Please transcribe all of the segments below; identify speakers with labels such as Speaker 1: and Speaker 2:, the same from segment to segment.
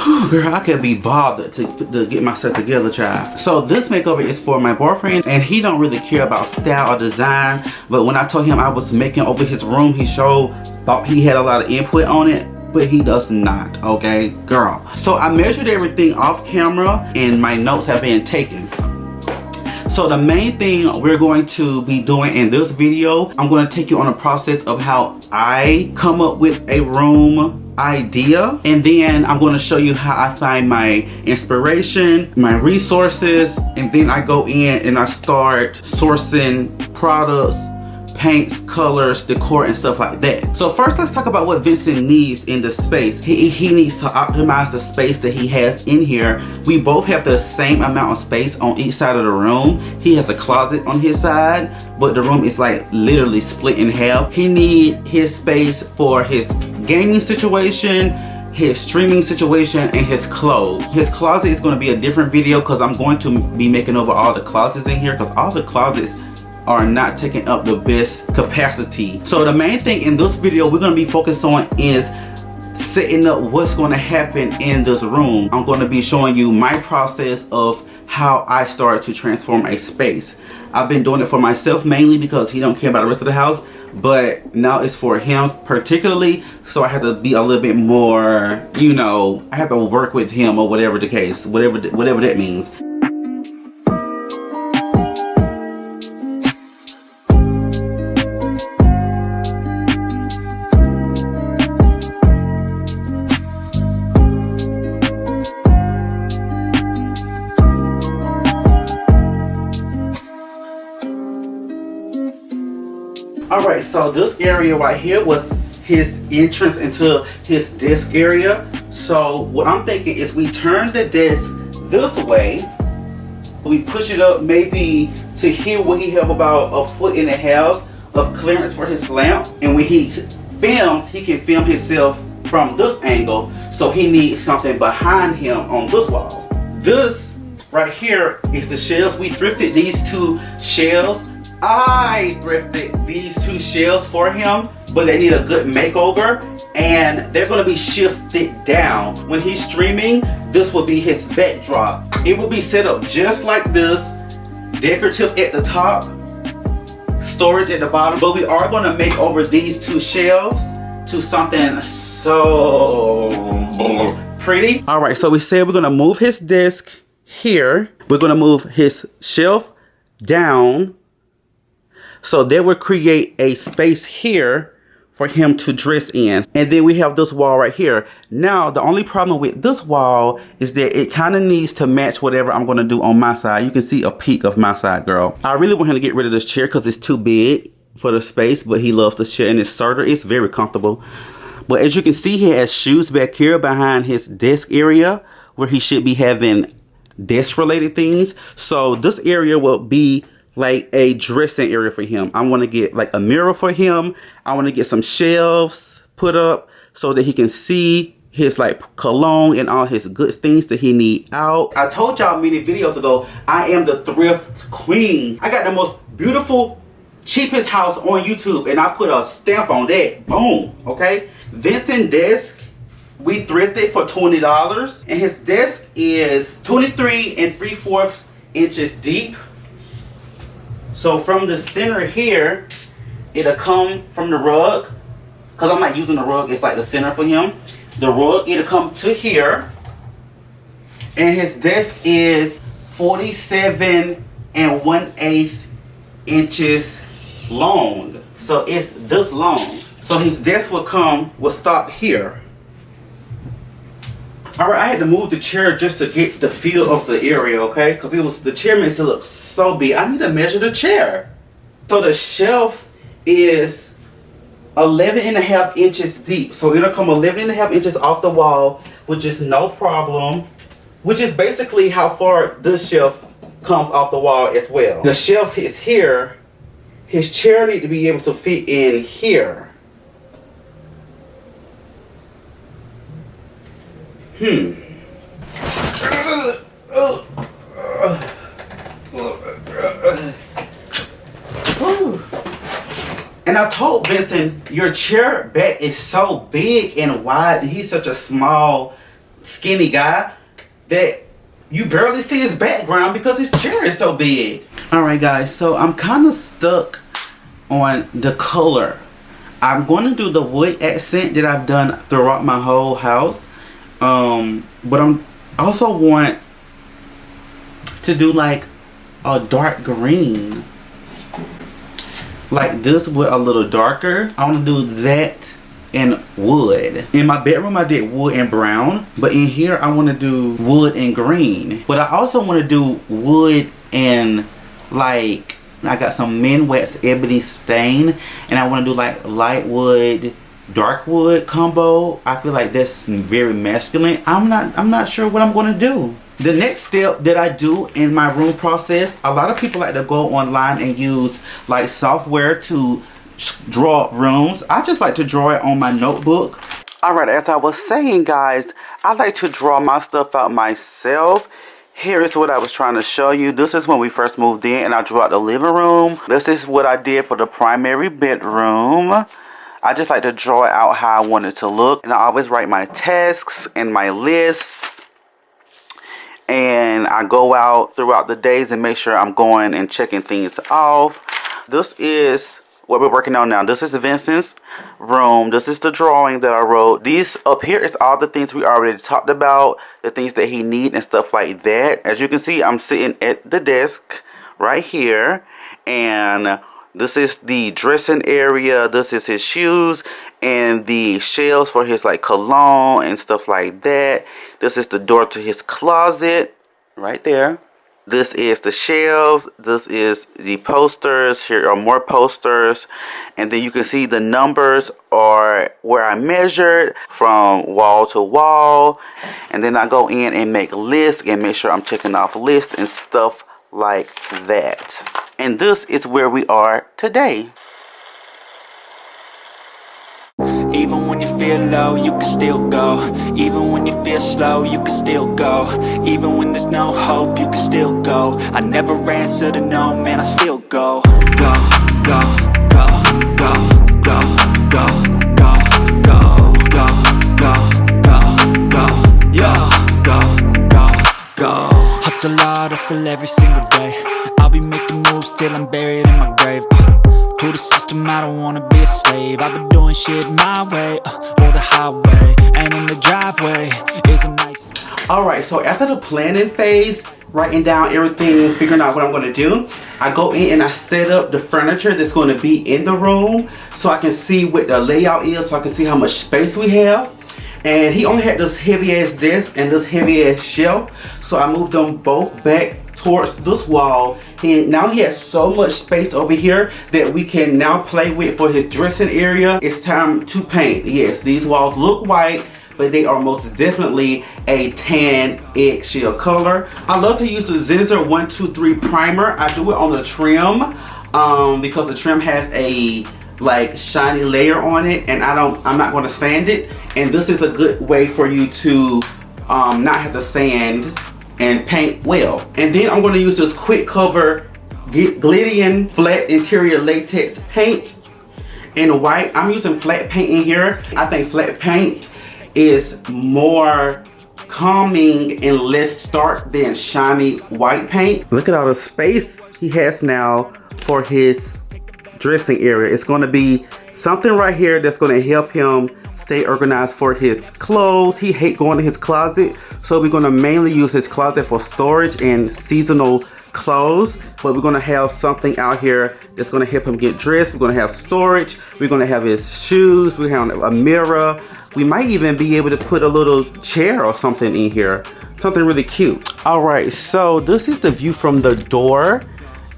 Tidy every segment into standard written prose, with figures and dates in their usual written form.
Speaker 1: Girl, I could be bothered to get myself together, child. So this makeover is for my boyfriend, and he don't really care about style or design. But when I told him I was making over his room, he thought he had a lot of input on it, but he does not, okay, girl. So I measured everything off camera, and my notes have been taken. So the main thing we're going to be doing in this video, I'm going to take you on a process of how I come up with a room idea, and then I'm going to show you how I find my inspiration, my resources, and then I go in and I start sourcing products, paints, colors, decor, and stuff like that. So first, let's talk about what Vincent needs in the space. He needs to optimize the space that he has in here. We both have the same amount of space on each side of the room. He has a closet on his side, but the room is like literally split in half. He needs his space for his gaming situation, his streaming situation, and his clothes. His closet is going to be a different video because I'm going to be making over all the closets in here, because all the closets are not taking up the best capacity. So the main thing in this video we're going to be focused on is setting up what's going to happen in this room. I'm going to be showing you my process of how I started to transform a space. I've been doing it for myself mainly because he don't care about the rest of the house, but now it's for him particularly, so I have to be a little bit more, you know, I have to work with him, or whatever the case, whatever that means. Alright, so this area right here was his entrance into his desk area. So what I'm thinking is we turn the desk this way, we push it up maybe to here where he have about 1.5 feet of clearance for his lamp, and when he films, he can film himself from this angle, so he needs something behind him on this wall. This right here is the shelves. We thrifted these two shelves. I thrifted these two shelves for him, but they need a good makeover, and they're going to be shifted down. When he's streaming, this will be his backdrop. It will be set up just like this, decorative at the top, storage at the bottom, but we are going to make over these two shelves to something so pretty. Alright, so we said we're going to move his desk here. We're going to move his shelf down, so that would create a space here for him to dress in. And then we have this wall right here. Now, the only problem with this wall is that it kind of needs to match whatever I'm going to do on my side. You can see a peek of my side, girl. I really want him to get rid of this chair because it's too big for the space, but he loves the chair, and it's Serter. It's very comfortable. But as you can see, he has shoes back here behind his desk area where he should be having desk-related things. So this area will be like a dressing area for him. I want to get like a mirror for him. I want to get some shelves put up so that he can see his like cologne and all his good things that he need out. I told y'all many videos ago, I am the thrift queen. I got the most beautiful, cheapest house on YouTube, and I put a stamp on that. Boom. Okay. Vincent desk, we thrifted for $20, and his desk is 23 3/4 inches deep. So from the center here, it'll come from the rug, because I'm not using the rug, it's like the center for him. The rug, it'll come to here, and his desk is 47 1/8 inches long. So it's this long. So his desk will stop here. Alright, I had to move the chair just to get the feel of the area, okay? Because the chair makes it look so big. I need to measure the chair. So the shelf is 11.5 inches deep. So it'll come 11.5 inches off the wall, which is no problem. Which is basically how far this shelf comes off the wall as well. The shelf is here. His chair needs to be able to fit in here. And I told Vincent, your chair back is so big and wide, and he's such a small skinny guy that you barely see his background because his chair is so big. Alright guys, so I'm kind of stuck on the color. I'm going to do the wood accent that I've done throughout my whole house. But I'm also want to do like a dark green. Like this with a little darker. I want to do that in wood. In my bedroom I did wood and brown, but in here I want to do wood and green. But I also want to do wood and like, I got some Men Wax Ebony Stain, and I want to do like light wood, dark wood combo. I feel like that's very masculine. I'm not sure what I'm going to do. The next step that I do in my room process, a lot of people like to go online and use like software to draw rooms. I just like to draw it on my notebook. Alright, as I was saying guys, I like to draw my stuff out myself. Here is what I was trying to show you. This is when we first moved in and I drew out the living room. This is what I did for the primary bedroom. I just like to draw it out how I want it to look. And I always write my tasks and my lists. And I go out throughout the days and make sure I'm going and checking things off. This is what we're working on now. This is Vincent's room. This is the drawing that I wrote. These up here is all the things we already talked about, the things that he needs and stuff like that. As you can see, I'm sitting at the desk right here, and this is the dressing area. This is his shoes and the shelves for his like cologne and stuff like that. This is the door to his closet right there. This is the shelves. This is the posters. Here are more posters. And then you can see the numbers are where I measured from wall to wall. And then I go in and make lists and make sure I'm checking off lists and stuff like that. And this is where we are today.
Speaker 2: Even when you feel low, you can still go. Even when you feel slow, you can still go. Even when there's no hope, you can still go. I never answer to no, man, I still go. Go, go, go, go, go, go, go, go, go, go, go, go, yo, go, go, go. Hustle hard, hustle every single day. I'll be making moves till I'm buried in my grave. To the system, I don't wanna be a slave. I've been doing shit my way, or the highway. And in the driveway is a nice...
Speaker 1: Alright, so after the planning phase, writing down everything, figuring out what I'm going to do, I go in and I set up the furniture that's going to be in the room so I can see what the layout is, so I can see how much space we have. And he only had this heavy ass desk and this heavy ass shelf, so I moved them both back towards this wall. And now he has so much space over here that we can now play with for his dressing area. It's time to paint. Yes, these walls look white, but they are most definitely a tan eggshell color. I love to use the Zinsser 123 primer. I do it on the trim because the trim has a like shiny layer on it, and I'm not going to sand it. And this is a good way for you to not have to sand and paint well. And then I'm going to use this quick cover Glitterian flat interior latex paint in white. I'm using flat paint in here. I think flat paint is more calming and less stark than shiny white paint. Look at all the space he has now for his dressing area. It's going to be something right here that's going to help him stay organized for his clothes. He hates going to his closet, so we're going to mainly use his closet for storage and seasonal clothes. But we're going to have something out here that's going to help him get dressed. We're going to have storage. We're going to have his shoes. We have a mirror. We might even be able to put a little chair or something in here, something really cute. All right, so this is the view from the door,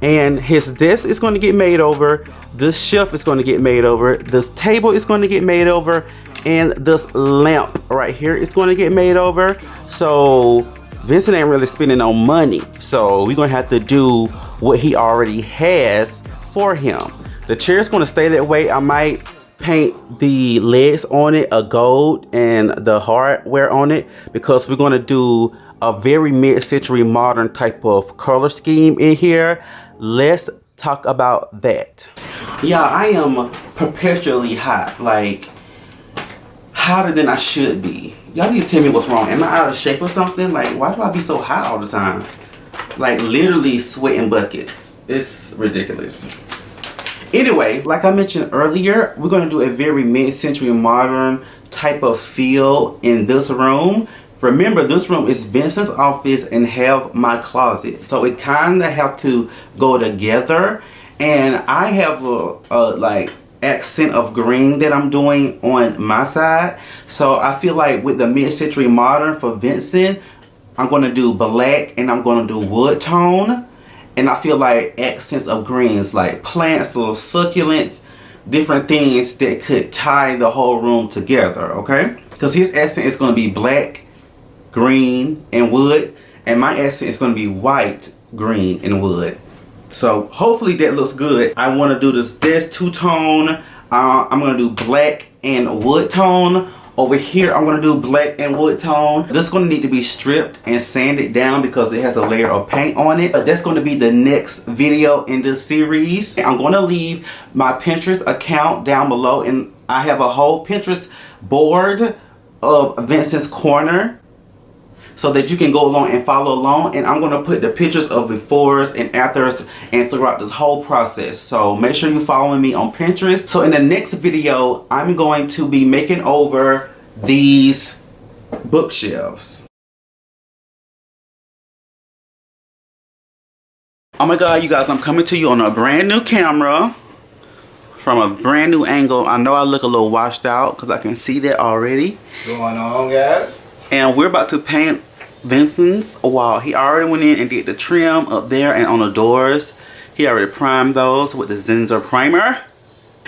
Speaker 1: and his desk is going to get made over. This shelf is going to get made over. This table is going to get made over. And this lamp right here is going to get made over. So Vincent ain't really spending no money. So we're going to have to do what he already has for him. The chair is going to stay that way. I might paint the legs on it a gold and the hardware on it, because we're going to do a very mid-century modern type of color scheme in here. Let's talk about that. Yeah, I am perpetually hot, like hotter than I should be. Y'all need to tell me what's wrong. Am I out of shape or something? Like, why do I be so hot all the time? Like, literally sweating buckets. It's ridiculous. Anyway, like I mentioned earlier, we're going to do a very mid-century modern type of feel in this room. Remember, this room is Vincent's office and have my closet. So it kind of have to go together. And I have a like accent of green that I'm doing on my side. So I feel like with the mid-century modern for Vincent, I'm going to do black and I'm going to do wood tone. And I feel like accents of greens, like plants, little succulents, different things that could tie the whole room together, okay? Because his accent is going to be black, green, and wood. And my accent is going to be white, green, and wood. So hopefully that looks good. I want to do this two-tone. I'm going to do black and wood tone. Over here, I'm going to do black and wood tone. This is going to need to be stripped and sanded down because it has a layer of paint on it. But that's going to be the next video in this series. I'm going to leave my Pinterest account down below. And I have a whole Pinterest board of Vincent's Corner, so that you can go along and follow along. And I'm going to put the pictures of befores and afters and throughout this whole process. So make sure you're following me on Pinterest. So in the next video, I'm going to be making over these bookshelves. Oh my God, you guys, I'm coming to you on a brand new camera from a brand new angle. I know I look a little washed out because I can see that already.
Speaker 3: What's going on, guys?
Speaker 1: And we're about to paint Vincent's wall. He already went in and did the trim up there and on the doors. He already primed those with the Zinzer primer.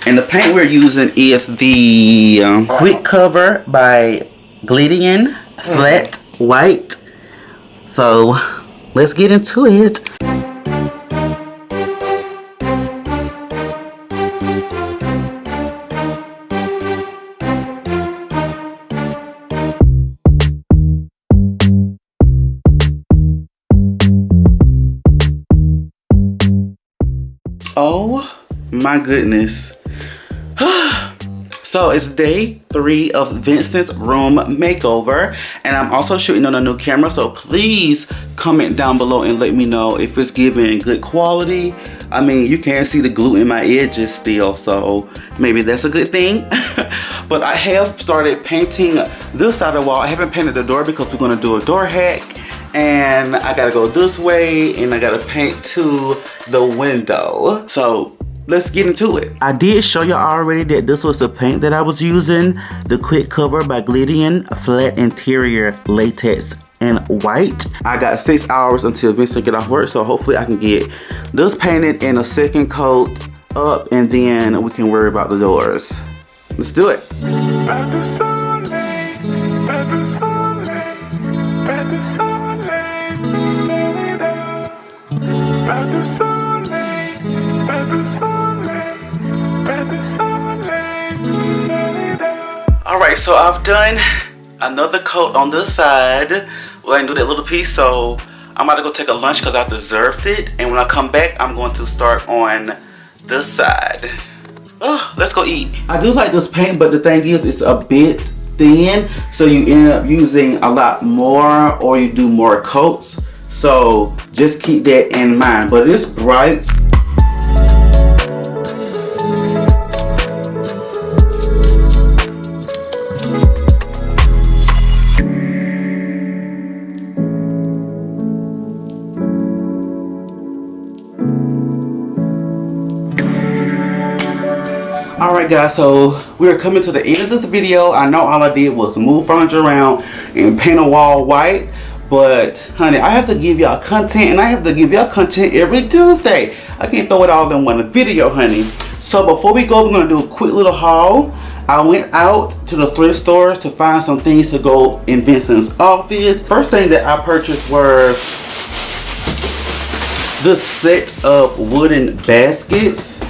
Speaker 1: And the paint we're using is the Quick Cover by Gladian Flat White. So let's get into it. Oh my goodness. So it's day 3 of Vincent's room makeover, and I'm also shooting on a new camera, so please comment down below and let me know if it's giving good quality. I mean, you can see the glue in my edges still, so maybe that's a good thing. But I have started painting this side of the wall. I haven't painted the door because we're going to do a door hack, and I gotta go this way and I gotta paint to the window. So let's get into it. I did show you already that this was the paint that I was using, the Quick Cover by Gladian Flat Interior Latex and White. I got 6 hours until Vincent get off work, so hopefully I can get this painted in a second coat up, and then we can worry about the doors. Let's do it. Alright, so I've done another coat on this side. Well, I didn't do that little piece, so I'm about to go take a lunch because I deserved it. And when I come back, I'm going to start on this side. Oh, let's go eat. I do like this paint, but the thing is, it's a bit thin, so you end up using a lot more, or you do more coats. So just keep that in mind. But it's bright. Alright guys, so we're coming to the end of this video. I know all I did was move furniture around and paint a wall white, but honey, I have to give y'all content, and I have to give y'all content every Tuesday. I can't throw it all in one video, honey. So before we go, we're going to do a quick little haul. I went out to the thrift stores to find some things to go in Vincent's office. First thing that I purchased was this set of wooden baskets.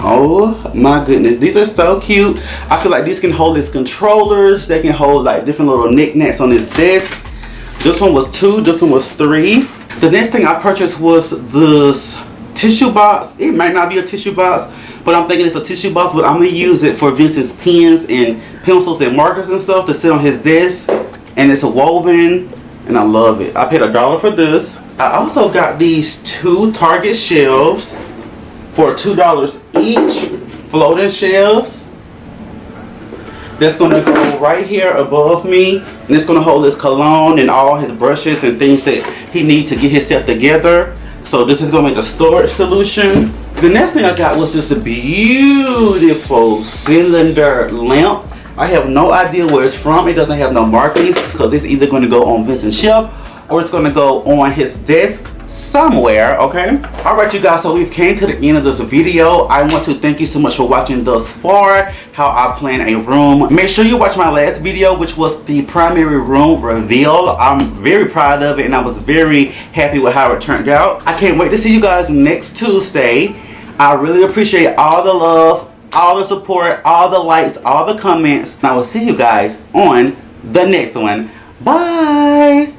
Speaker 1: Oh my goodness, these are so cute. I feel like these can hold his controllers. They can hold like different little knickknacks on his desk. This one was 2, this one was 3. The next thing I purchased was this tissue box. It might not be a tissue box, but I'm thinking it's a tissue box, but I'm going to use it for Vincent's pens and pencils and markers and stuff to sit on his desk. And it's a woven, and I love it. I paid $1 for this. I also got these 2 Target shelves for $2 each, floating shelves. That's going to go right here above me, and it's going to hold his cologne and all his brushes and things that he needs to get himself together. So this is going to be the storage solution. The next thing I got was this beautiful cylinder lamp. I have no idea where it's from. It doesn't have no markings because it's either going to go on Vincent's shelf or it's going to go on his desk somewhere, okay? Alright, you guys, so we've came to the end of this video. I want to thank you so much for watching thus far, how I plan a room. Make sure you watch my last video, which was the primary room reveal. I'm very proud of it, and I was very happy with how it turned out. I can't wait to see you guys next Tuesday. I really appreciate all the love, all the support, all the likes, all the comments, and I will see you guys on the next one. Bye!